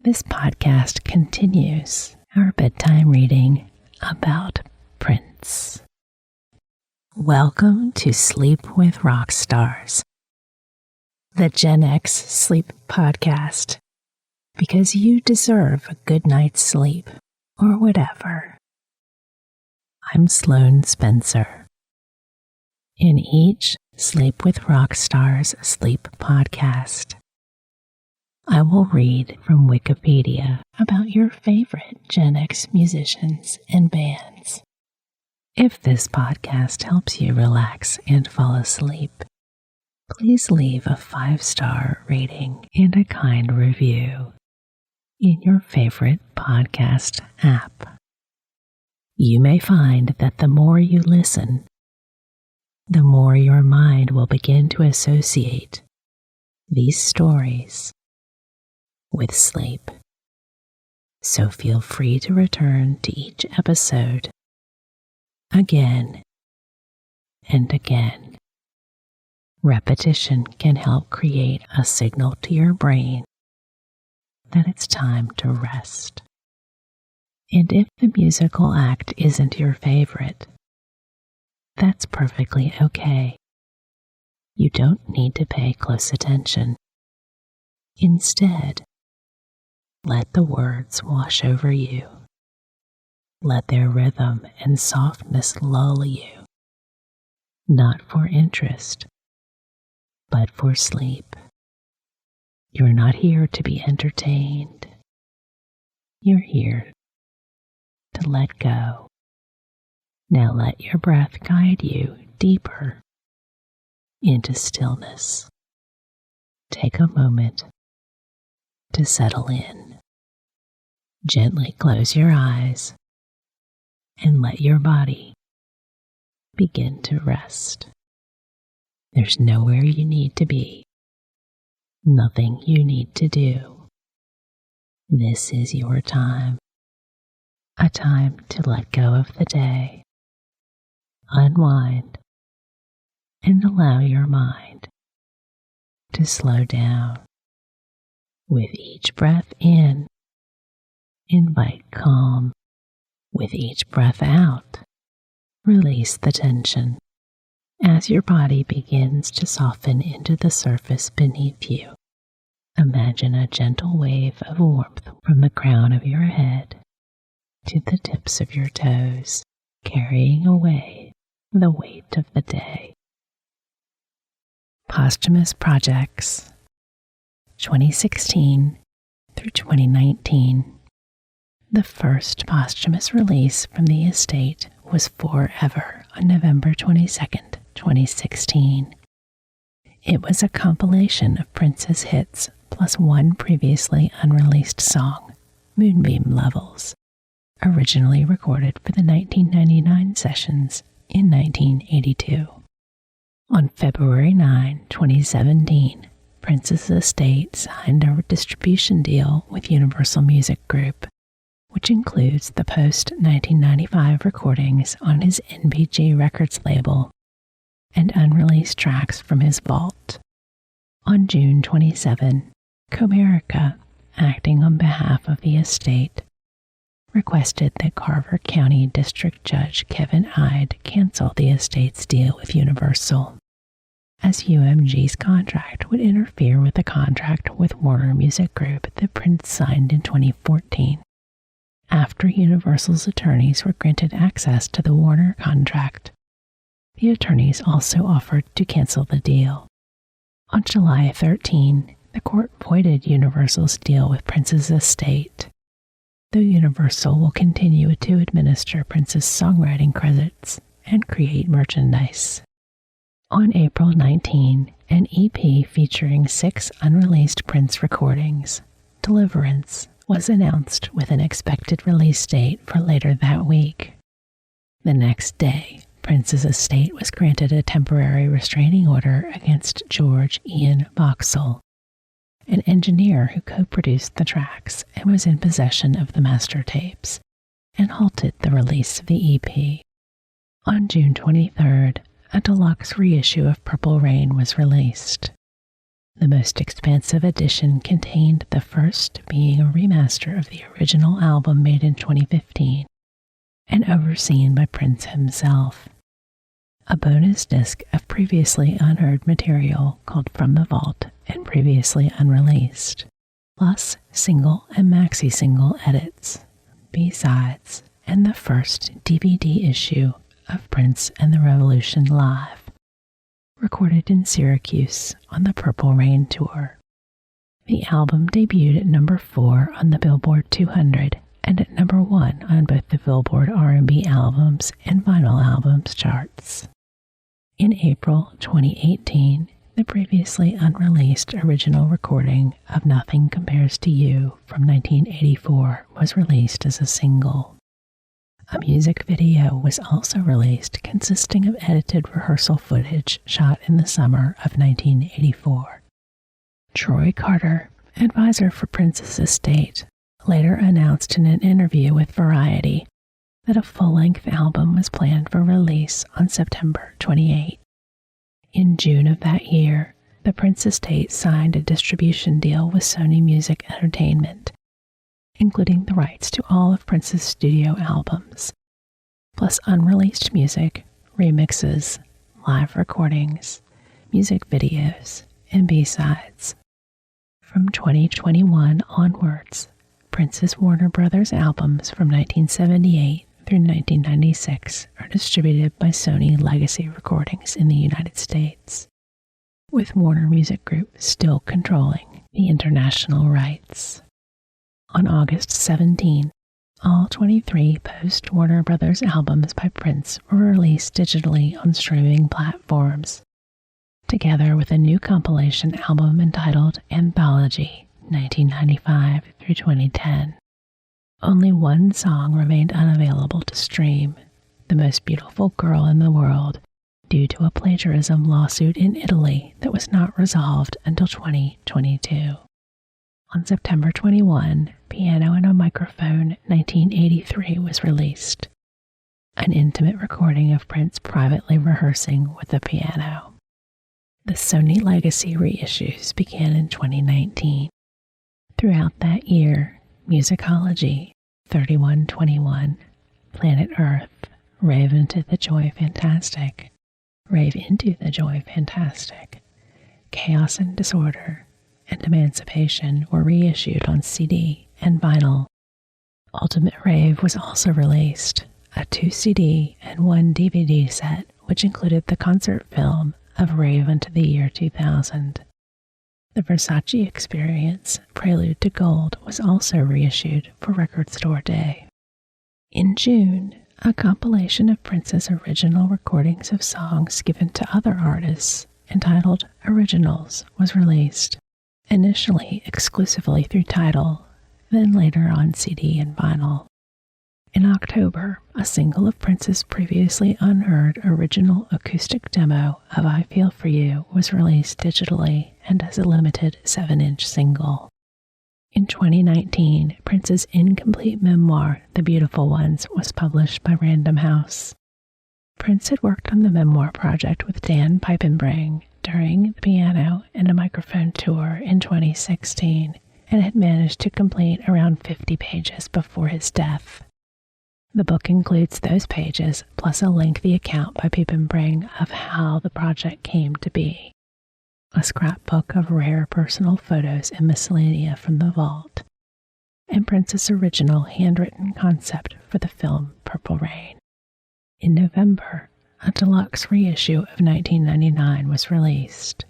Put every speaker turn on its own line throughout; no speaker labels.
This podcast continues our bedtime reading about Prince. Welcome to Sleep with Rockstars, the Gen X sleep podcast, because you deserve a good night's sleep, or whatever. I'm Sloane Spencer. In each Sleep with Rockstars sleep podcast, I will read from Wikipedia about your favorite Gen X musicians and bands. If this podcast helps you relax and fall asleep, please leave a 5-star rating and a kind review in your favorite podcast app. You may find that the more you listen, the more your mind will begin to associate these stories with sleep. So feel free to return to each episode again and again. Repetition can help create a signal to your brain that it's time to rest. And if the musical act isn't your favorite, that's perfectly okay. You don't need to pay close attention. Instead, let the words wash over you. Let their rhythm and softness lull you, not for interest, but for sleep. You're not here to be entertained. You're here to let go. Now let your breath guide you deeper into stillness. Take a moment to settle in. Gently close your eyes and let your body begin to rest. There's nowhere you need to be, nothing you need to do. This is your time, a time to let go of the day, unwind, and allow your mind to slow down. With each breath in, invite calm. With each breath out, release the tension as your body begins to soften into the surface beneath you. Imagine a gentle wave of warmth from the crown of your head to the tips of your toes, carrying away the weight of the day. Posthumous Projects, 2016 through 2019. The first posthumous release from the estate was Forever on November 22nd, 2016. It was a compilation of Prince's hits plus one previously unreleased song, Moonbeam Levels, originally recorded for the 1999 sessions in 1982. On February 9, 2017, Prince's estate signed a distribution deal with Universal Music Group, which includes the post-1995 recordings on his NBG Records label and unreleased tracks from his vault. On June 27, Comerica, acting on behalf of the estate, requested that Carver County District Judge Kevin Ide cancel the estate's deal with Universal, as UMG's contract would interfere with the contract with Warner Music Group that Prince signed in 2014. After Universal's attorneys were granted access to the Warner contract, the attorneys also offered to cancel the deal. On July 13, the court voided Universal's deal with Prince's estate, though Universal will continue to administer Prince's songwriting credits and create merchandise. On April 19, an EP featuring 6 unreleased Prince recordings, Deliverance, was announced with an expected release date for later that week. The next day, Prince's estate was granted a temporary restraining order against George Ian Boxall, an engineer who co-produced the tracks and was in possession of the master tapes, and halted the release of the EP. On June 23rd, a deluxe reissue of Purple Rain was released. The most expansive edition contained the first being a remaster of the original album made in 2015 and overseen by Prince himself. A bonus disc of previously unheard material called From the Vault and previously unreleased, plus single and maxi-single edits, B-sides, and the first DVD issue of Prince and the Revolution Live, recorded in Syracuse on the Purple Rain Tour. The album debuted at number 4 on the Billboard 200 and at number 1 on both the Billboard R&B albums and vinyl albums charts. In April 2018, the previously unreleased original recording of Nothing Compares to You from 1984 was released as a single. A music video was also released consisting of edited rehearsal footage shot in the summer of 1984. Troy Carter, advisor for Prince's estate, later announced in an interview with Variety that a full-length album was planned for release on September 28. In June of that year, the Prince estate signed a distribution deal with Sony Music Entertainment, including the rights to all of Prince's studio albums, plus unreleased music, remixes, live recordings, music videos, and B-sides. From 2021 onwards, Prince's Warner Brothers albums from 1978 through 1996 are distributed by Sony Legacy Recordings in the United States, with Warner Music Group still controlling the international rights. On August 17, all 23 post-Warner Brothers albums by Prince were released digitally on streaming platforms, together with a new compilation album entitled Anthology 1995 through 2010. Only one song remained unavailable to stream, The Most Beautiful Girl in the World, due to a plagiarism lawsuit in Italy that was not resolved until 2022. On September 21, Piano and a Microphone 1983 was released, an intimate recording of Prince privately rehearsing with the piano. The Sony Legacy reissues began in 2019. Throughout that year, Musicology, 3121, Planet Earth, Rave into the Joy Fantastic, Chaos and Disorder, and Emancipation were reissued on CD and vinyl. Ultimate Rave was also released, a 2 CD and 1 DVD set, which included the concert film of Rave into the Year 2000. The Versace Experience, Prelude to Gold, was also reissued for Record Store Day. In June, a compilation of Prince's original recordings of songs given to other artists, entitled Originals, was released, initially exclusively through Tidal, then later on CD and vinyl. In October, a single of Prince's previously unheard original acoustic demo of I Feel For You was released digitally and as a limited 7-inch single. In 2019, Prince's incomplete memoir, The Beautiful Ones, was published by Random House. Prince had worked on the memoir project with Dan Piepenbring during the Piano and a Microphone tour in 2016 and had managed to complete around 50 pages before his death. The book includes those pages, plus a lengthy account by Piepenbring of how the project came to be, a scrapbook of rare personal photos and miscellanea from the vault, and Prince's original handwritten concept for the film Purple Rain. In November, a deluxe reissue of 1999 was released.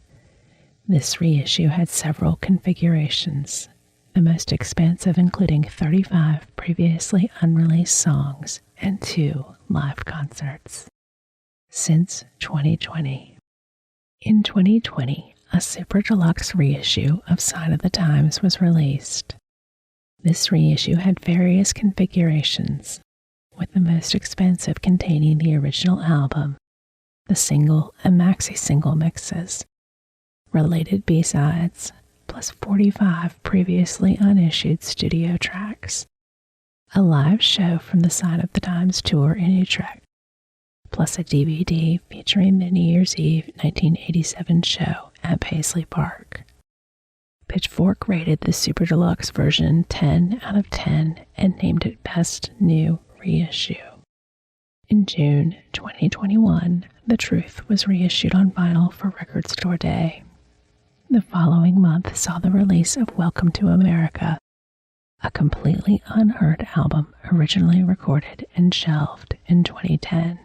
This reissue had several configurations, the most expansive including 35 previously unreleased songs and 2 live concerts. Since 2020. In 2020, a super deluxe reissue of Sign of the Times was released. This reissue had various configurations, with the most expensive containing the original album, the single and maxi-single mixes, related B-sides, plus 45 previously unissued studio tracks, a live show from the Sign of the Times tour in Utrecht, plus a DVD featuring the New Year's Eve 1987 show at Paisley Park, Pitchfork rated the Super Deluxe version 10 out of 10 and named it Best New Reissue. In June 2021, The Truth was reissued on vinyl for Record Store Day. The following month saw the release of Welcome to America, a completely unheard album originally recorded and shelved in 2010.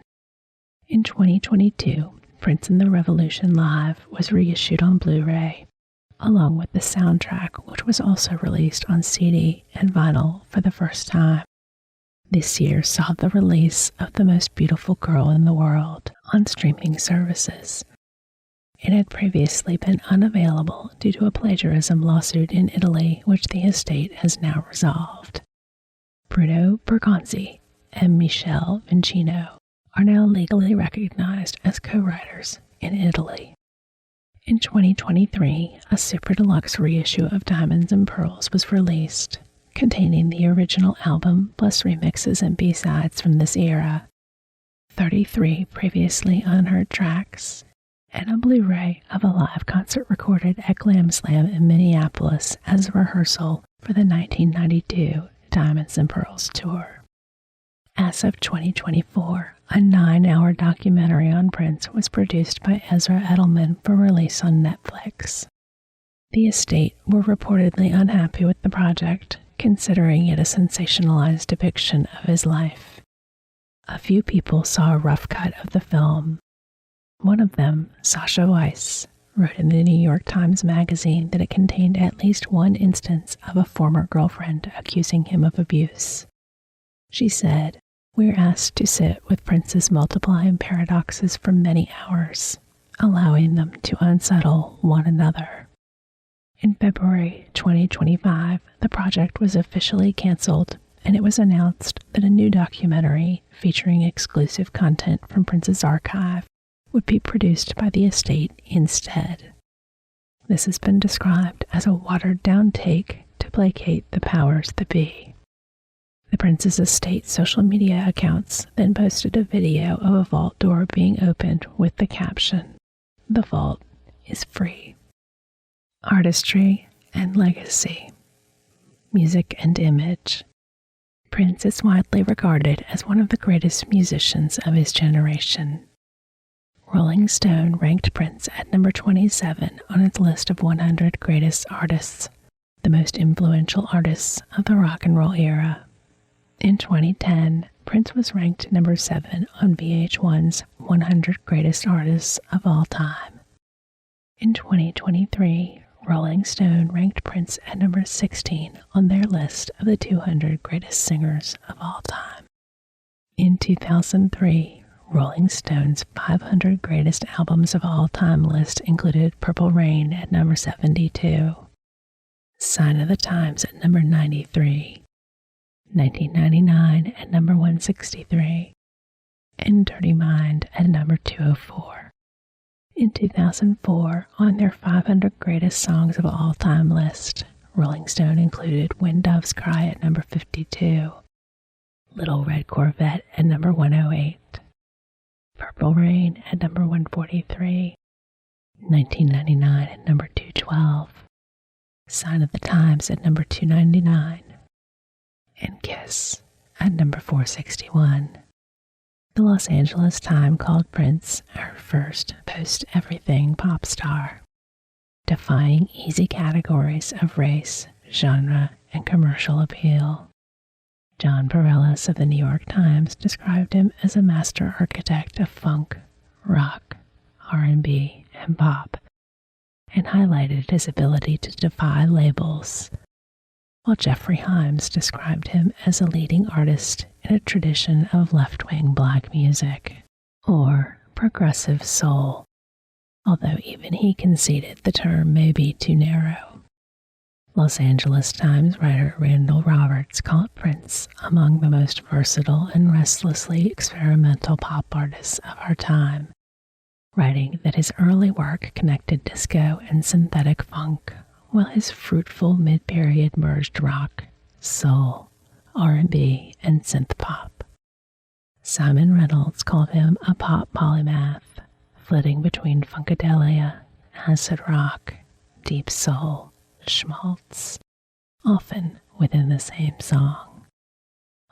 In 2022, Prince and the Revolution Live was reissued on Blu-ray, along with the soundtrack, which was also released on CD and vinyl for the first time. This year saw the release of The Most Beautiful Girl in the World on streaming services. It had previously been unavailable due to a plagiarism lawsuit in Italy, which the estate has now resolved. Bruno Bergonzi and Michele Vincino are now legally recognized as co-writers in Italy. In 2023, a Super Deluxe reissue of Diamonds and Pearls was released, containing the original album plus remixes and B-sides from this era, 33 previously unheard tracks, and a Blu-ray of a live concert recorded at Glam Slam in Minneapolis as a rehearsal for the 1992 Diamonds and Pearls tour. As of 2024, a 9-hour documentary on Prince was produced by Ezra Edelman for release on Netflix. The estate were reportedly unhappy with the project, considering it a sensationalized depiction of his life. A few people saw a rough cut of the film. One of them, Sasha Weiss, wrote in the New York Times Magazine that it contained at least one instance of a former girlfriend accusing him of abuse. She said, "We're asked to sit with Prince's multiplying paradoxes for many hours, allowing them to unsettle one another." In February 2025, the project was officially canceled, and it was announced that a new documentary featuring exclusive content from Prince's archive would be produced by the estate instead. This has been described as a watered-down take to placate the powers that be. The Prince's estate social media accounts then posted a video of a vault door being opened with the caption, "The vault is free." Artistry and legacy. Music and image. Prince is widely regarded as one of the greatest musicians of his generation. Rolling Stone ranked Prince at number 27 on its list of 100 greatest artists, the most influential artists of the rock and roll era. In 2010, Prince was ranked number 7 on VH1's 100 Greatest Artists of All Time. In 2023, Rolling Stone ranked Prince at number 16 on their list of the 200 Greatest Singers of All Time. In 2003, Rolling Stone's 500 Greatest Albums of All Time list included Purple Rain at number 72, Sign of the Times at number 93, 1999 at number 163, and Dirty Mind at number 204. In 2004, on their 500 Greatest Songs of All Time list, Rolling Stone included When Doves Cry at number 52, Little Red Corvette at number 108, Purple Rain at number 143, 1999 at number 212, Sign of the Times at number 299, and Kiss at number 461. The Los Angeles Times called Prince our first post-everything pop star, defying easy categories of race, genre, and commercial appeal. John Bareilles of the New York Times described him as a master architect of funk, rock, R&B, and pop, and highlighted his ability to defy labels, while Jeffrey Himes described him as a leading artist in a tradition of left-wing black music, or progressive soul, although even he conceded the term may be too narrow. Los Angeles Times writer Randall Roberts called Prince among the most versatile and restlessly experimental pop artists of our time, writing that his early work connected disco and synthetic funk, while his fruitful mid-period merged rock, soul, R&B, and synth pop. Simon Reynolds called him a pop polymath, flitting between funkadelic, acid rock, deep soul, schmaltz, often within the same song.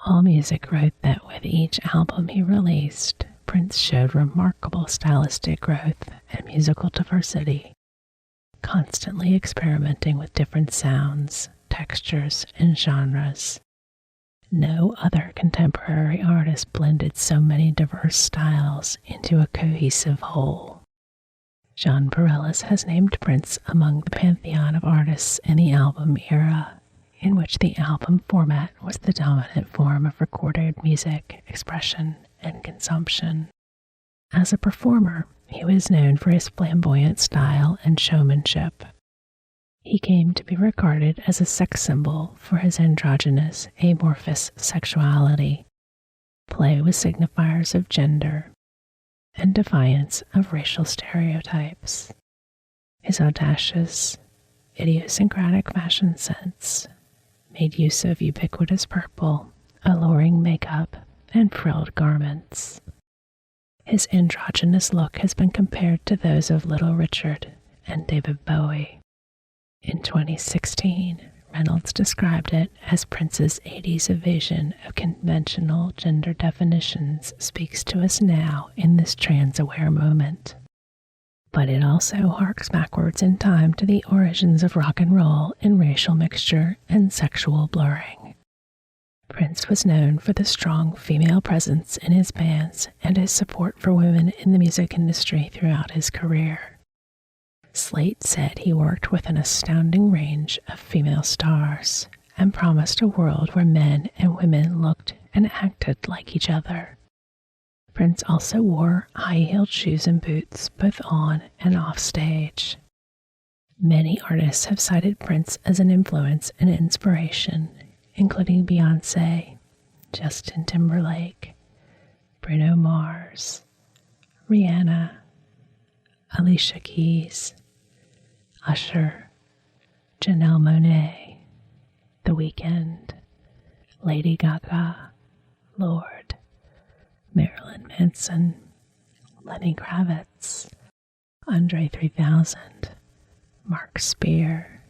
AllMusic wrote that with each album he released, Prince showed remarkable stylistic growth and musical diversity, constantly experimenting with different sounds, textures, and genres. No other contemporary artist blended so many diverse styles into a cohesive whole. John Bareilles has named Prince among the pantheon of artists in the album era, in which the album format was the dominant form of recorded music, expression, and consumption. As a performer, he was known for his flamboyant style and showmanship. He came to be regarded as a sex symbol for his androgynous, amorphous sexuality, play with signifiers of gender, and defiance of racial stereotypes. His audacious, idiosyncratic fashion sense made use of ubiquitous purple, alluring makeup, and frilled garments. His androgynous look has been compared to those of Little Richard and David Bowie. In 2016, Reynolds described it as Prince's 80s evasion of conventional gender definitions speaks to us now in this trans-aware moment. But it also harks backwards in time to the origins of rock and roll in racial mixture and sexual blurring. Prince was known for the strong female presence in his bands and his support for women in the music industry throughout his career. Slate said he worked with an astounding range of female stars and promised a world where men and women looked and acted like each other. Prince also wore high-heeled shoes and boots both on and off stage. Many artists have cited Prince as an influence and inspiration, including Beyoncé, Justin Timberlake, Bruno Mars, Rihanna, Alicia Keys, Usher, Janelle Monáe, The Weeknd, Lady Gaga, Lorde, Marilyn Manson, Lenny Kravitz, Andre 3000, Mark Spear,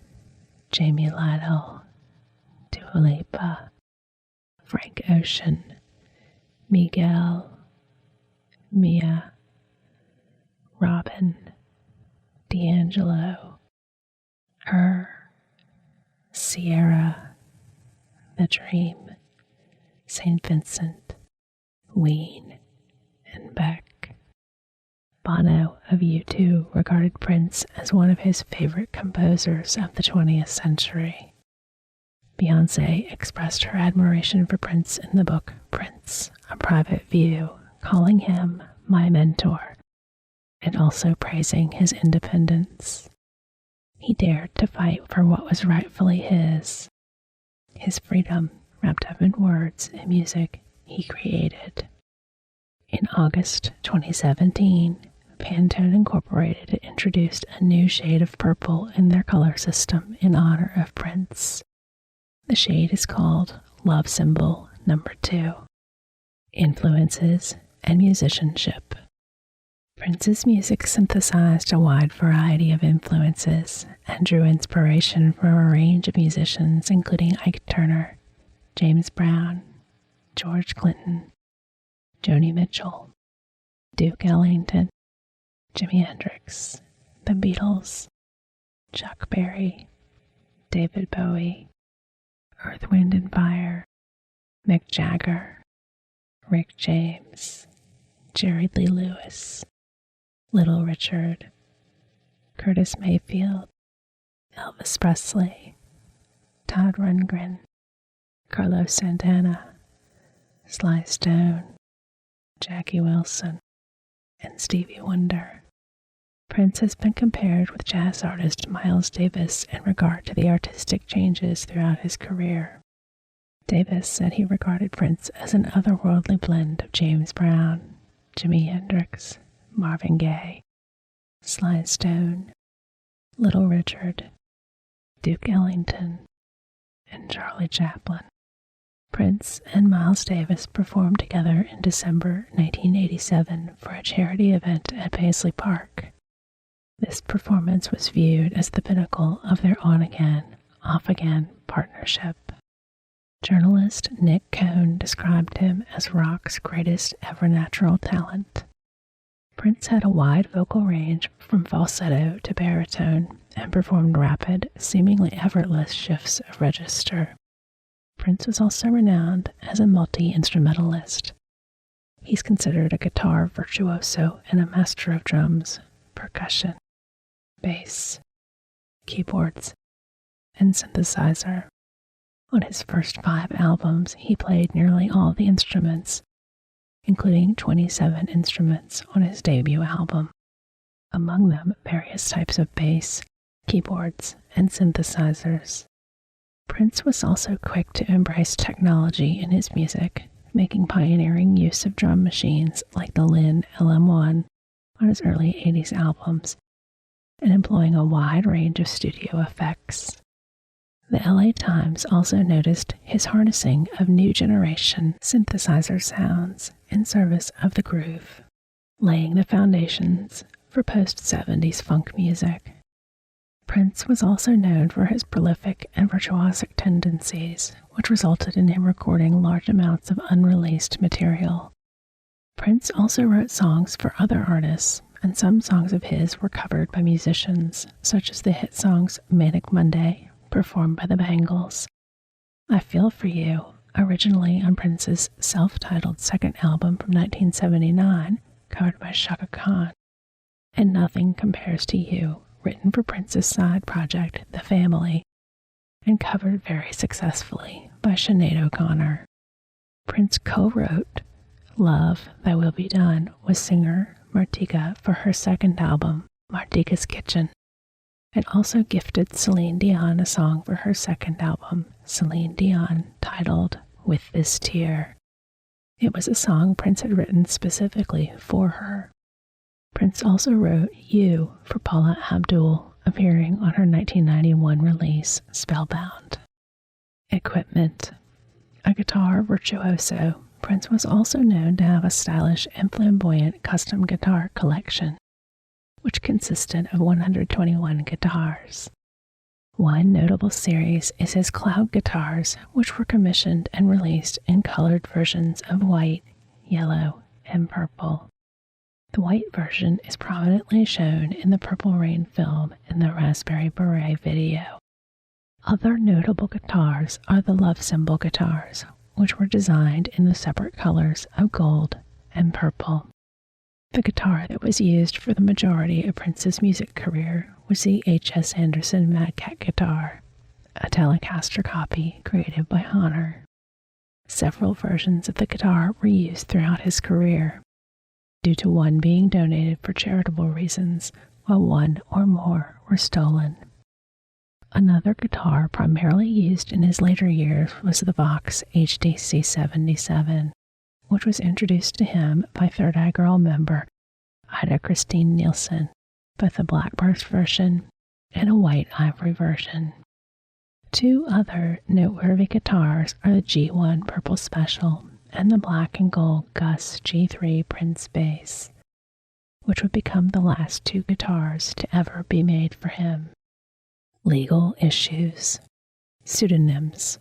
Jamie Lytle, Dua Lipa, Frank Ocean, Miguel, Mia, Robin, D'Angelo, Her, Sierra, The Dream, St. Vincent, Ween, and Beck. Bono of U2 regarded Prince as one of his favorite composers of the 20th century. Beyoncé expressed her admiration for Prince in the book Prince, A Private View, calling him my mentor, and also praising his independence. He dared to fight for what was rightfully his freedom wrapped up in words and music he created. In August 2017, Pantone Incorporated introduced a new shade of purple in their color system in honor of Prince. The shade is called Love Symbol No. 2. Influences and musicianship. Prince's music synthesized a wide variety of influences and drew inspiration from a range of musicians including Ike Turner, James Brown, George Clinton, Joni Mitchell, Duke Ellington, Jimi Hendrix, The Beatles, Chuck Berry, David Bowie, Earth, Wind and Fire, Mick Jagger, Rick James, Jerry Lee Lewis, Little Richard, Curtis Mayfield, Elvis Presley, Todd Rundgren, Carlos Santana, Sly Stone, Jackie Wilson, and Stevie Wonder. Prince has been compared with jazz artist Miles Davis in regard to the artistic changes throughout his career. Davis said he regarded Prince as an otherworldly blend of James Brown, Jimi Hendrix, Marvin Gaye, Sly Stone, Little Richard, Duke Ellington, and Charlie Chaplin. Prince and Miles Davis performed together in December 1987 for a charity event at Paisley Park. This performance was viewed as the pinnacle of their on-again, off-again partnership. Journalist Nick Cohn described him as rock's greatest ever natural talent. Prince had a wide vocal range from falsetto to baritone and performed rapid, seemingly effortless shifts of register. Prince was also renowned as a multi-instrumentalist. He's considered a guitar virtuoso and a master of drums, percussion, bass, keyboards, and synthesizer. On his first 5 albums, he played nearly all the instruments, including 27 instruments on his debut album, among them various types of bass, keyboards, and synthesizers. Prince was also quick to embrace technology in his music, making pioneering use of drum machines like the Linn LM1 on his early 80s albums, and employing a wide range of studio effects. The LA Times also noticed his harnessing of new generation synthesizer sounds in service of the groove, laying the foundations for post-70s funk music. Prince was also known for his prolific and virtuosic tendencies, which resulted in him recording large amounts of unreleased material. Prince also wrote songs for other artists, and some songs of his were covered by musicians, such as the hit songs Manic Monday, performed by the Bangles, I Feel For You, originally on Prince's self-titled second album from 1979, covered by Chaka Khan, and Nothing Compares to You, written for Prince's side project, The Family, and covered very successfully by Sinead O'Connor. Prince co-wrote Love, Thy Will Be Done with singer Martika for her second album, Martika's Kitchen, and also gifted Celine Dion a song for her second album, Celine Dion, titled With This Tear. It was a song Prince had written specifically for her. Prince also wrote You for Paula Abdul, appearing on her 1991 release, Spellbound. Equipment. A guitar virtuoso, Prince was also known to have a stylish and flamboyant custom guitar collection, which consisted of 121 guitars. One notable series is his cloud guitars, which were commissioned and released in colored versions of white, yellow, and purple. The white version is prominently shown in the Purple Rain film in the Raspberry Beret video. Other notable guitars are the Love Symbol guitars, which were designed in the separate colors of gold and purple. The guitar that was used for the majority of Prince's music career was the H.S. Anderson Mad Cat guitar, a Telecaster copy created by Honor. Several versions of the guitar were used throughout his career, due to one being donated for charitable reasons, while one or more were stolen. Another guitar primarily used in his later years was the Vox HDC 77, which was introduced to him by Third Eye Girl member Ida Christine Nielsen, both a black burst version and a white ivory version. Two other noteworthy guitars are the G1 Purple Special and the black and gold Gus G3 Prince bass, which would become the last two guitars to ever be made for him. Legal issues. Pseudonyms.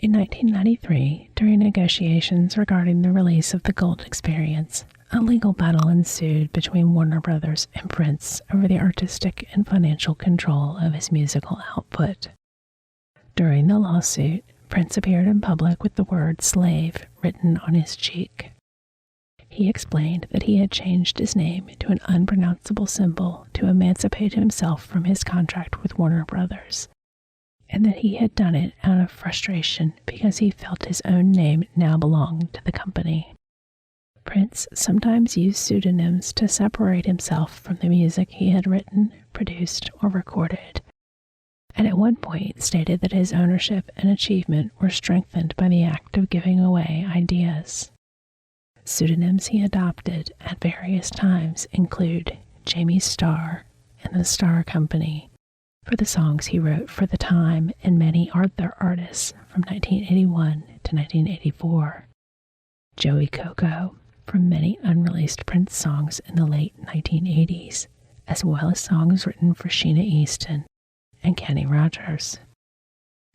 In 1993, during negotiations regarding the release of the Gold Experience, a legal battle ensued between Warner Brothers and Prince over the artistic and financial control of his musical output. During the lawsuit, Prince appeared in public with the word slave written on his cheek. He explained that he had changed his name to an unpronounceable symbol to emancipate himself from his contract with Warner Brothers, and that he had done it out of frustration because he felt his own name now belonged to the company. Prince sometimes used pseudonyms to separate himself from the music he had written, produced, or recorded, and at one point stated that his ownership and achievement were strengthened by the act of giving away ideas. Pseudonyms he adopted at various times include Jamie Starr and the Starr Company for the songs he wrote for The Time and many other artists from 1981 to 1984, Joey Coco from many unreleased Prince songs in the late 1980s, as well as songs written for Sheena Easton and Kenny Rogers.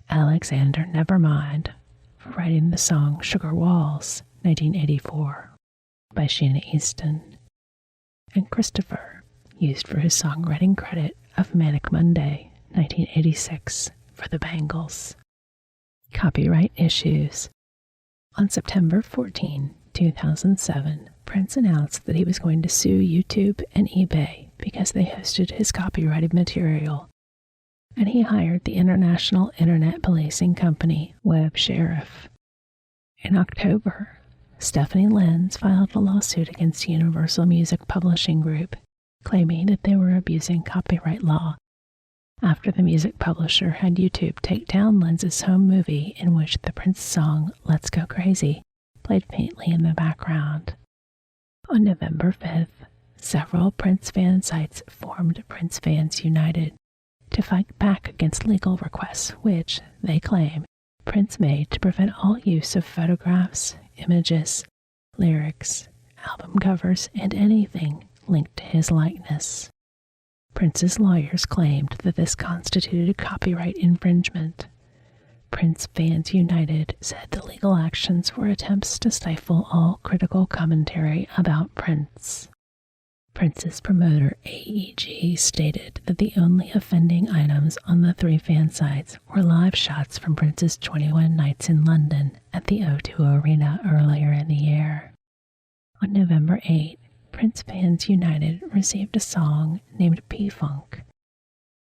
Alexander Nevermind for writing the song Sugar Walls, 1984, by Sheena Easton, and Christopher, used for his songwriting credit of Manic Monday, 1986, for the Bangles. Copyright issues. On September 14, 2007, Prince announced that he was going to sue YouTube and eBay because they hosted his copyrighted material, and he hired the international internet policing company Web Sheriff. In October, Stephanie Lenz filed a lawsuit against Universal Music Publishing Group, claiming that they were abusing copyright law after the music publisher had YouTube take down Lenz's home movie in which the Prince song Let's Go Crazy played faintly in the background. On November 5th, several Prince fan sites formed Prince Fans United to fight back against legal requests which, they claim, Prince made to prevent all use of photographs, images, lyrics, album covers, and anything linked to his likeness. Prince's lawyers claimed that this constituted copyright infringement. Prince Fans United said the legal actions were attempts to stifle all critical commentary about Prince. Prince's promoter AEG stated that the only offending items on the three fan sites were live shots from Prince's 21 nights in London at the O2 Arena earlier in the year. On November 8, Prince Fans United received a song named P-Funk,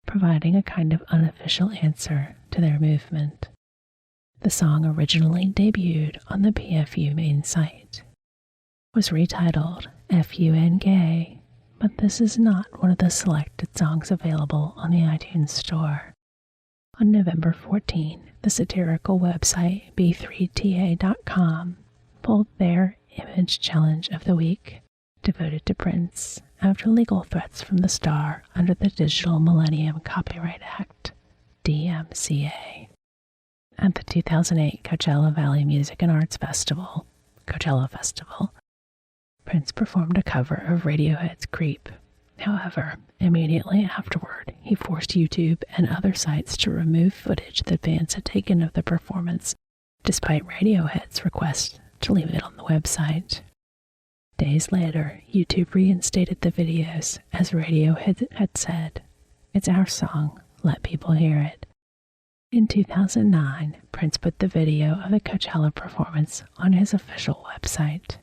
providing a kind of unofficial answer to their movement. The song originally debuted on the PFU main site, was retitled FUN Gay, but this is not one of the selected songs available on the iTunes Store. On November 14, the satirical website b3ta.com pulled their image challenge of the week, devoted to Prince, after legal threats from the star under the Digital Millennium Copyright Act, DMCA. At the 2008 Coachella Valley Music and Arts Festival, Coachella Festival, Prince performed a cover of Radiohead's Creep. However, immediately afterward, he forced YouTube and other sites to remove footage that fans had taken of the performance, despite Radiohead's request to leave it on the website. Days later, YouTube reinstated the videos, as Radiohead had said, "It's our song, let people hear it." In 2009, Prince put the video of the Coachella performance on his official website.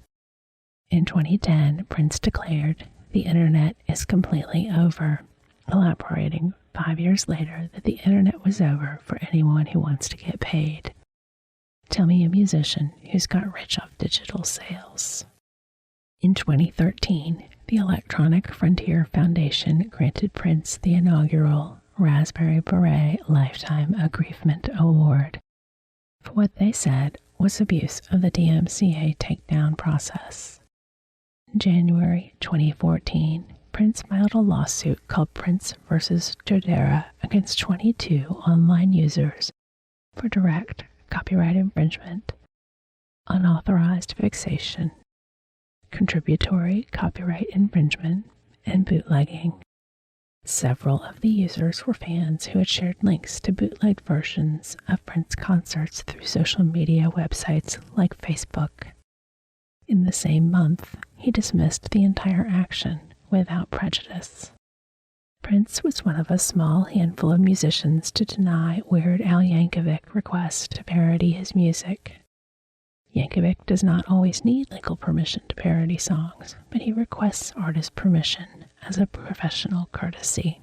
In 2010, Prince declared, "The internet is completely over," elaborating 5 years later that the internet was over for anyone who wants to get paid. Tell me a musician who's got rich off digital sales. In 2013, the Electronic Frontier Foundation granted Prince the inaugural Raspberry Beret Lifetime Aggrievement Award for what they said was abuse of the DMCA takedown process. In January 2014, Prince filed a lawsuit called Prince vs. Jodera against 22 online users for direct copyright infringement, unauthorized fixation, contributory copyright infringement, and bootlegging. Several of the users were fans who had shared links to bootleg versions of Prince concerts through social media websites like Facebook. In the same month, he dismissed the entire action without prejudice. Prince was one of a small handful of musicians to deny Weird Al Yankovic requests to parody his music. Yankovic does not always need legal permission to parody songs, but he requests artist permission as a professional courtesy.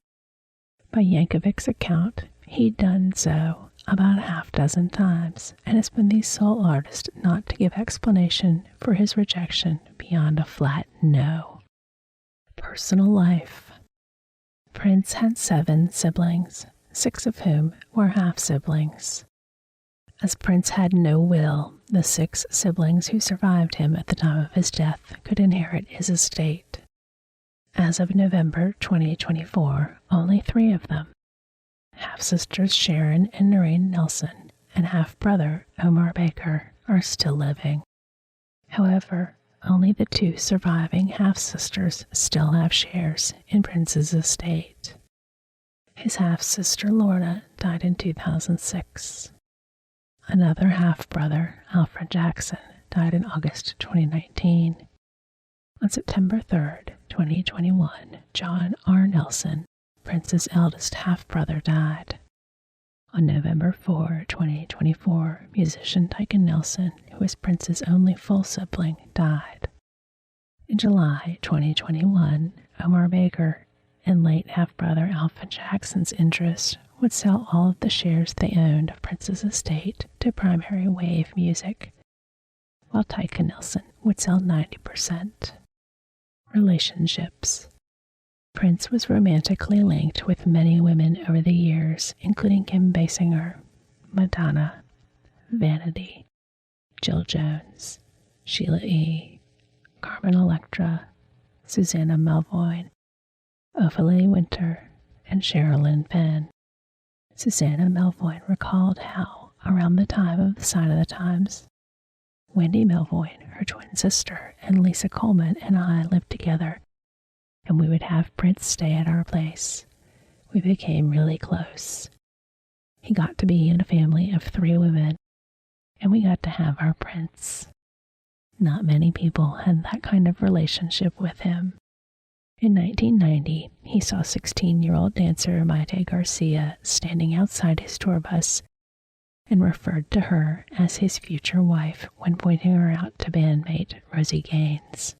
By Yankovic's account, he'd done so about a half-dozen times and has been the sole artist not to give explanation for his rejection beyond a flat no. Personal life. Prince had 7 siblings, 6 of whom were half-siblings. As Prince had no will, the 6 siblings who survived him at the time of his death could inherit his estate. As of November 2024, only 3 of them, half-sisters Sharon and Noreen Nelson and half-brother Omar Baker, are still living. However, only the two surviving half-sisters still have shares in Prince's estate. His half-sister Lorna died in 2006. Another half-brother, Alfred Jackson, died in August 2019. On September 3rd, 2021, John R. Nelson, Prince's eldest half-brother, died. On November 4, 2024, musician Tyken Nelson, who was Prince's only full sibling, died. In July 2021, Omar Baker and late half-brother Alfred Jackson's interest would sell all of the shares they owned of Prince's estate to Primary Wave Music, while Tyken Nelson would sell 90%. Relationships. Prince was romantically linked with many women over the years, including Kim Basinger, Madonna, Vanity, Jill Jones, Sheila E., Carmen Electra, Susanna Melvoin, Ophelia Winter, and Sherilyn Fenn. Susanna Melvoin recalled how, around the time of the Sign of the Times, Wendy Melvoin, her twin sister, and Lisa Coleman and I lived together, and we would have Prince stay at our place. We became really close. He got to be in a family of 3 women, and we got to have our Prince. Not many people had that kind of relationship with him. In 1990, he saw 16-year-old dancer Maite Garcia standing outside his tour bus and referred to her as his future wife when pointing her out to bandmate Rosie Gaines.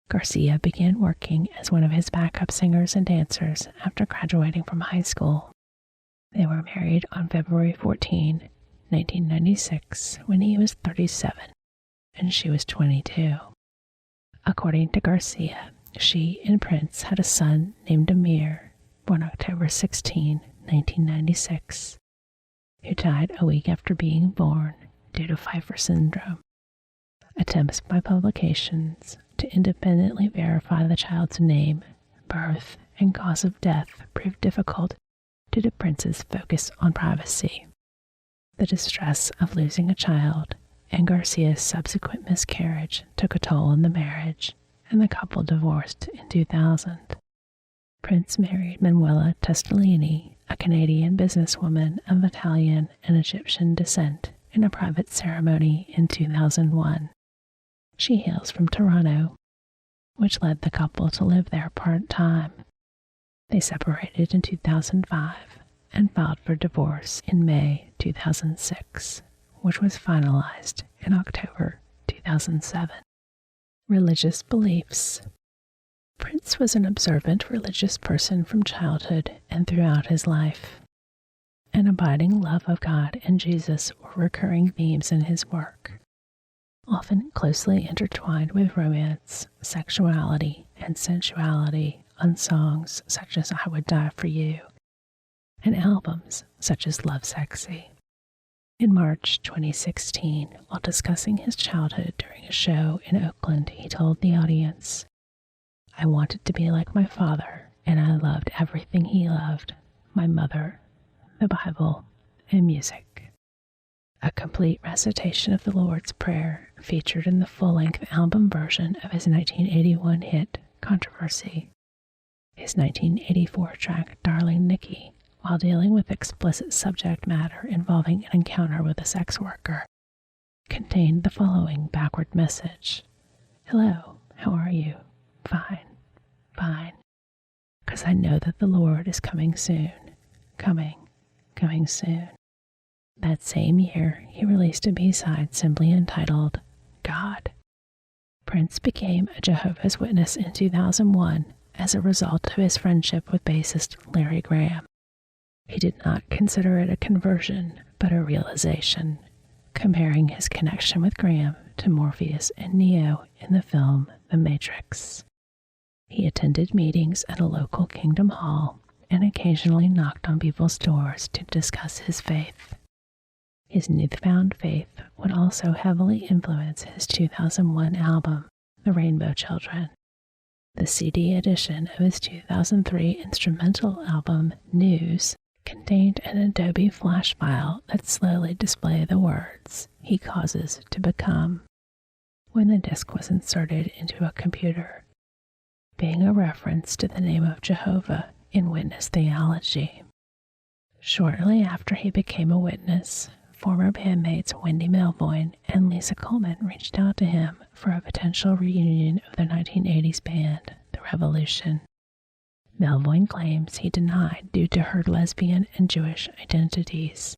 Garcia began working as one of his backup singers and dancers after graduating from high school. They were married on February 14, 1996, when he was 37 and she was 22. According to Garcia, she and Prince had a son named Amir, born October 16, 1996, who died a week after being born due to Pfeiffer syndrome. Attempts by publications to independently verify the child's name, birth, and cause of death proved difficult due to Prince's focus on privacy. The distress of losing a child and Garcia's subsequent miscarriage took a toll on the marriage, and the couple divorced in 2000. Prince married Manuela Testolini, a Canadian businesswoman of Italian and Egyptian descent, in a private ceremony in 2001. She hails from Toronto, which led the couple to live there part-time. They separated in 2005 and filed for divorce in May 2006, which was finalized in October 2007. Religious beliefs. Prince was an observant religious person from childhood and throughout his life. An abiding love of God and Jesus were recurring themes in his work, often closely intertwined with romance, sexuality, and sensuality on songs such as I Would Die For You, and albums such as Love Sexy. In March 2016, while discussing his childhood during a show in Oakland, he told the audience, "I wanted to be like my father, and I loved everything he loved, my mother, the Bible, and music." A complete recitation of the Lord's Prayer featured in the full-length album version of his 1981 hit, Controversy. His 1984 track, Darling Nikki, while dealing with explicit subject matter involving an encounter with a sex worker, contained the following backward message: "Hello, how are you? Fine, fine. 'Cause I know that the Lord is coming soon. Coming soon." That same year, he released a B-side simply entitled God. Prince became a Jehovah's Witness in 2001 as a result of his friendship with bassist Larry Graham. He did not consider it a conversion, but a realization, comparing his connection with Graham to Morpheus and Neo in the film The Matrix. He attended meetings at a local Kingdom Hall and occasionally knocked on people's doors to discuss his faith. His newfound faith would also heavily influence his 2001 album, The Rainbow Children. The CD edition of his 2003 instrumental album, News, contained an Adobe Flash file that slowly displayed the words, "He causes to become." when the disc was inserted into a computer, being a reference to the name of Jehovah in witness theology. Shortly after he became a witness, former bandmates Wendy Melvoin and Lisa Coleman reached out to him for a potential reunion of their 1980s band, The Revolution. Melvoin claims he denied due to her lesbian and Jewish identities,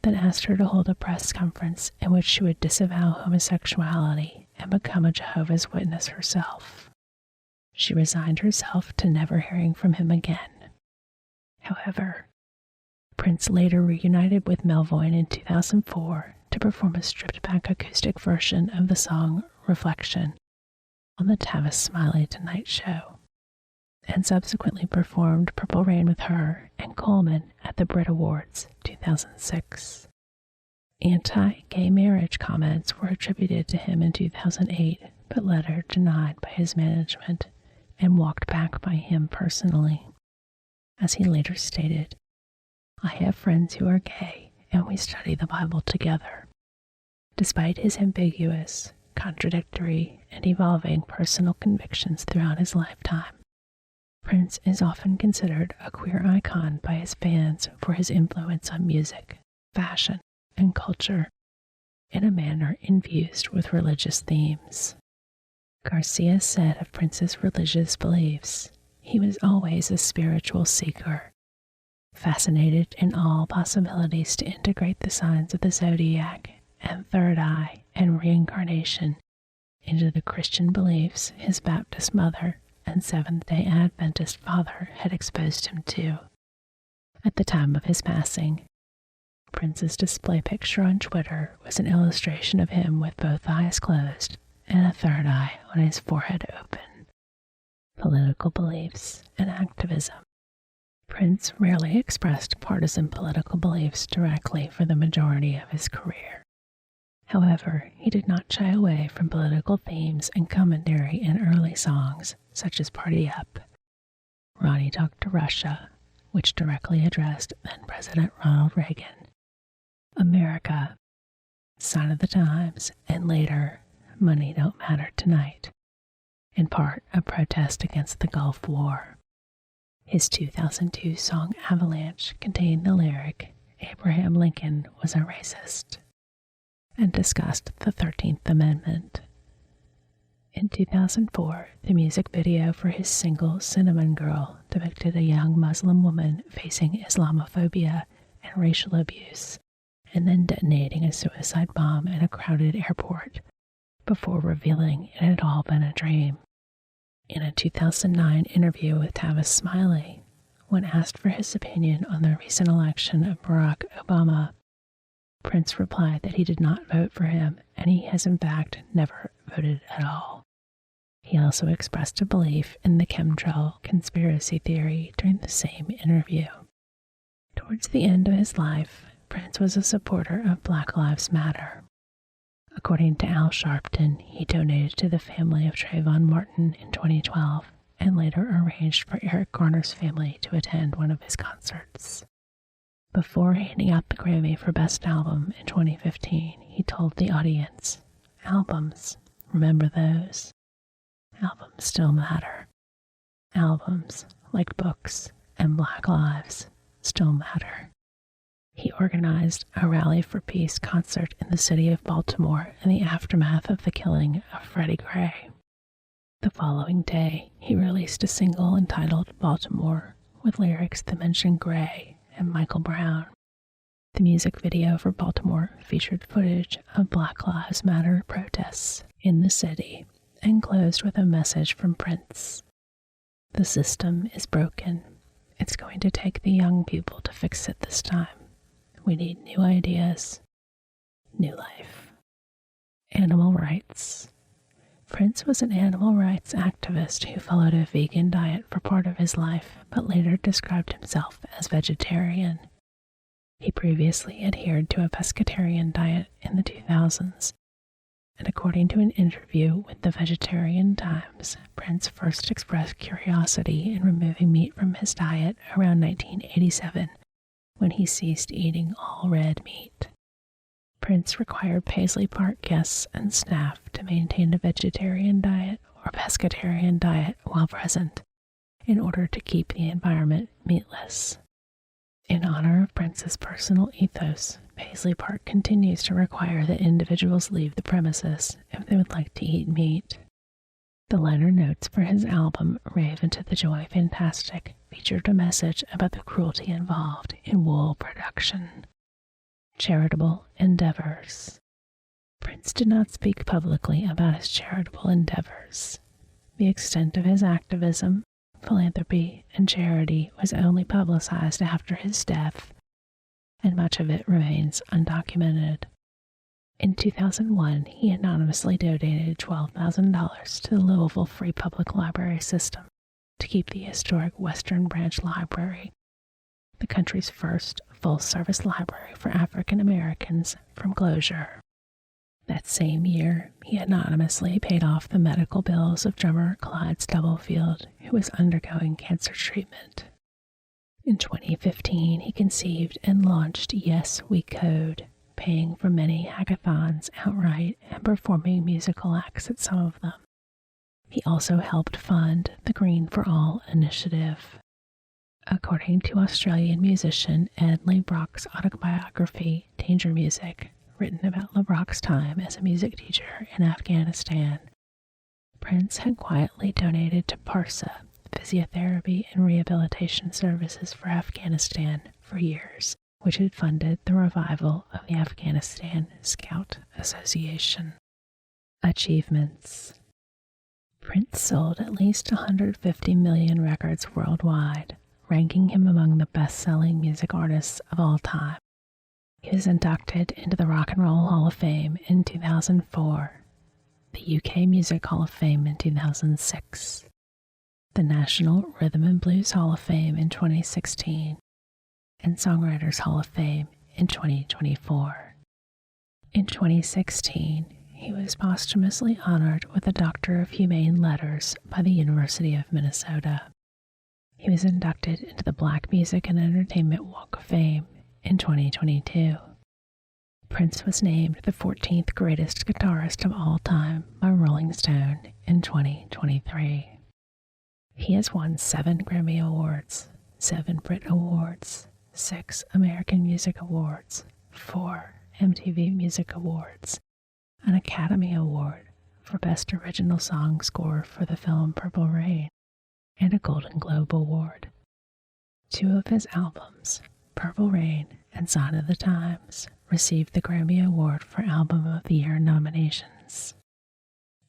then asked her to hold a press conference in which she would disavow homosexuality and become a Jehovah's Witness herself. She resigned herself to never hearing from him again. However, Prince later reunited with Melvoin in 2004 to perform a stripped-back acoustic version of the song Reflection on the Tavis Smiley Tonight Show, and subsequently performed Purple Rain with her and Coleman at the Brit Awards 2006. Anti-gay marriage comments were attributed to him in 2008, but later denied by his management and walked back by him personally. As he later stated, "I have friends who are gay, and we study the Bible together." Despite his ambiguous, contradictory, and evolving personal convictions throughout his lifetime, Prince is often considered a queer icon by his fans for his influence on music, fashion, and culture in a manner infused with religious themes. Garcia said of Prince's religious beliefs, "He was always a spiritual seeker, fascinated in all possibilities to integrate the signs of the zodiac and third eye and reincarnation into the Christian beliefs his Baptist mother and Seventh-day Adventist father had exposed him to." At the time of his passing, Prince's display picture on Twitter was an illustration of him with both eyes closed and a third eye on his forehead open. Political beliefs and activism. Prince rarely expressed partisan political beliefs directly for the majority of his career. However, he did not shy away from political themes and commentary in early songs, such as Party Up, Ronnie Talked to Russia, which directly addressed then-President Ronald Reagan, America, Sign of the Times, and later, Money Don't Matter Tonight, in part a protest against the Gulf War. His 2002 song Avalanche contained the lyric, "Abraham Lincoln was a racist," and discussed the 13th Amendment. In 2004, the music video for his single Cinnamon Girl depicted a young Muslim woman facing Islamophobia and racial abuse, and then detonating a suicide bomb in a crowded airport, before revealing it had all been a dream. In a 2009 interview with Tavis Smiley, when asked for his opinion on the recent election of Barack Obama, Prince replied that he did not vote for him, and he has in fact never voted at all. He also expressed a belief in the chemtrail conspiracy theory during the same interview. Towards the end of his life, Prince was a supporter of Black Lives Matter. According to Al Sharpton, he donated to the family of Trayvon Martin in 2012 and later arranged for Eric Garner's family to attend one of his concerts. Before handing out the Grammy for Best Album in 2015, he told the audience, "Albums, remember those? Albums still matter. Albums, like books and Black lives, still matter." He organized a Rally for Peace concert in the city of Baltimore in the aftermath of the killing of Freddie Gray. The following day, he released a single entitled Baltimore with lyrics that mention Gray and Michael Brown. The music video for Baltimore featured footage of Black Lives Matter protests in the city and closed with a message from Prince. "The system is broken. It's going to take the young people to fix it this time. We need new ideas, new life." Animal rights. Prince was an animal rights activist who followed a vegan diet for part of his life, but later described himself as vegetarian. He previously adhered to a pescatarian diet in the 2000s, and according to an interview with the Vegetarian Times, Prince first expressed curiosity in removing meat from his diet around 1987, when he ceased eating all red meat. Prince required Paisley Park guests and staff to maintain a vegetarian diet or pescatarian diet while present, in order to keep the environment meatless. In honor of Prince's personal ethos, Paisley Park continues to require that individuals leave the premises if they would like to eat meat. The liner notes for his album Rave Into the Joy Fantastic featured a message about the cruelty involved in wool production. Charitable endeavors. Prince did not speak publicly about his charitable endeavors. The extent of his activism, philanthropy, and charity was only publicized after his death, and much of it remains undocumented. In 2001, he anonymously donated $12,000 to the Louisville Free Public Library System to keep the historic Western Branch Library, the country's first full-service library for African Americans, from closure. That same year, he anonymously paid off the medical bills of drummer Clyde Stubblefield, who was undergoing cancer treatment. In 2015, he conceived and launched Yes, We Code, paying for many hackathons outright and performing musical acts at some of them. He also helped fund the Green for All initiative. According to Australian musician Ed Lee Brock's autobiography, Danger Music, written about LeBrock's time as a music teacher in Afghanistan, Prince had quietly donated to PARSA, physiotherapy and rehabilitation services for Afghanistan, for years, which had funded the revival of the Afghanistan Scout Association. Achievements. Prince sold at least 150 million records worldwide, ranking him among the best-selling music artists of all time. He was inducted into the Rock and Roll Hall of Fame in 2004, the UK Music Hall of Fame in 2006, the National Rhythm and Blues Hall of Fame in 2016, and Songwriters Hall of Fame in 2024. In 2016, he was posthumously honored with the Doctor of Humane Letters by the University of Minnesota. He was inducted into the Black Music and Entertainment Walk of Fame in 2022. Prince was named the 14th greatest guitarist of all time by Rolling Stone in 2023. He has won 7 Grammy Awards, 7 Brit Awards, 6 American Music Awards, 4 MTV Music Awards, an Academy Award for Best Original Song Score for the film Purple Rain, and a Golden Globe Award. 2 of his albums, Purple Rain and Sign of the Times, received the Grammy Award for Album of the Year nominations.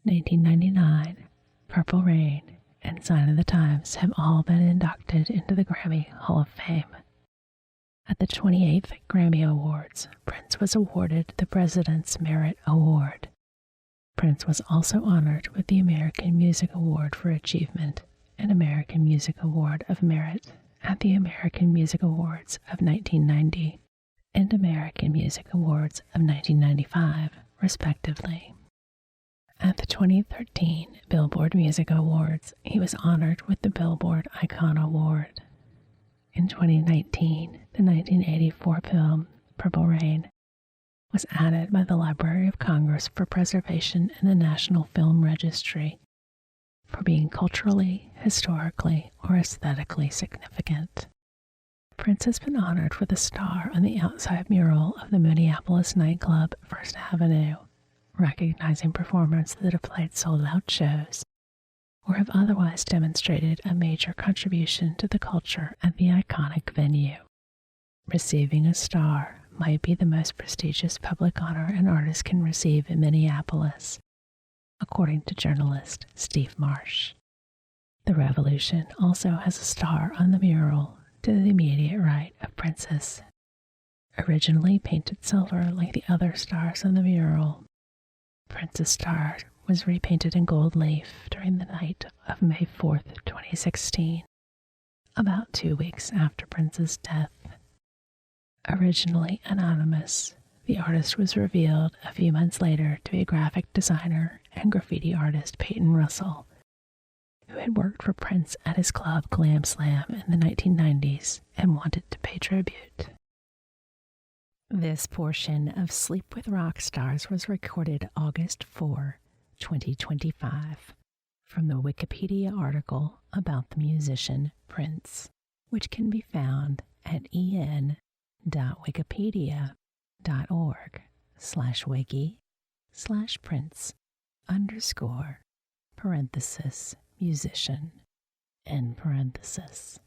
1999, Purple Rain, and Sign of the Times have all been inducted into the Grammy Hall of Fame. At the 28th Grammy Awards, Prince was awarded the President's Merit Award. Prince was also honored with the American Music Award for Achievement and American Music Award of Merit at the American Music Awards of 1990 and American Music Awards of 1995, respectively. At the 2013 Billboard Music Awards, he was honored with the Billboard Icon Award. In 2019, the 1984 film Purple Rain was added by the Library of Congress for preservation in the National Film Registry for being culturally, historically, or aesthetically significant. Prince has been honored with a star on the outside mural of the Minneapolis nightclub First Avenue, recognizing performers that have played sold-out shows or have otherwise demonstrated a major contribution to the culture at the iconic venue. Receiving a star might be the most prestigious public honor an artist can receive in Minneapolis, according to journalist Steve Marsh. The Revolution also has a star on the mural to the immediate right of Prince's. Originally painted silver like the other stars on the mural, Prince's star was repainted in gold leaf during the night of May 4th, 2016, about 2 weeks after Prince's death. Originally anonymous, the artist was revealed a few months later to be graphic designer and graffiti artist Peyton Russell, who had worked for Prince at his club Glam Slam in the 1990s and wanted to pay tribute. This portion of Sleep with Rockstars was recorded August 4, 2025, from the Wikipedia article about the musician Prince, which can be found at en.wikipedia.org/wiki/Prince_musician. End parenthesis.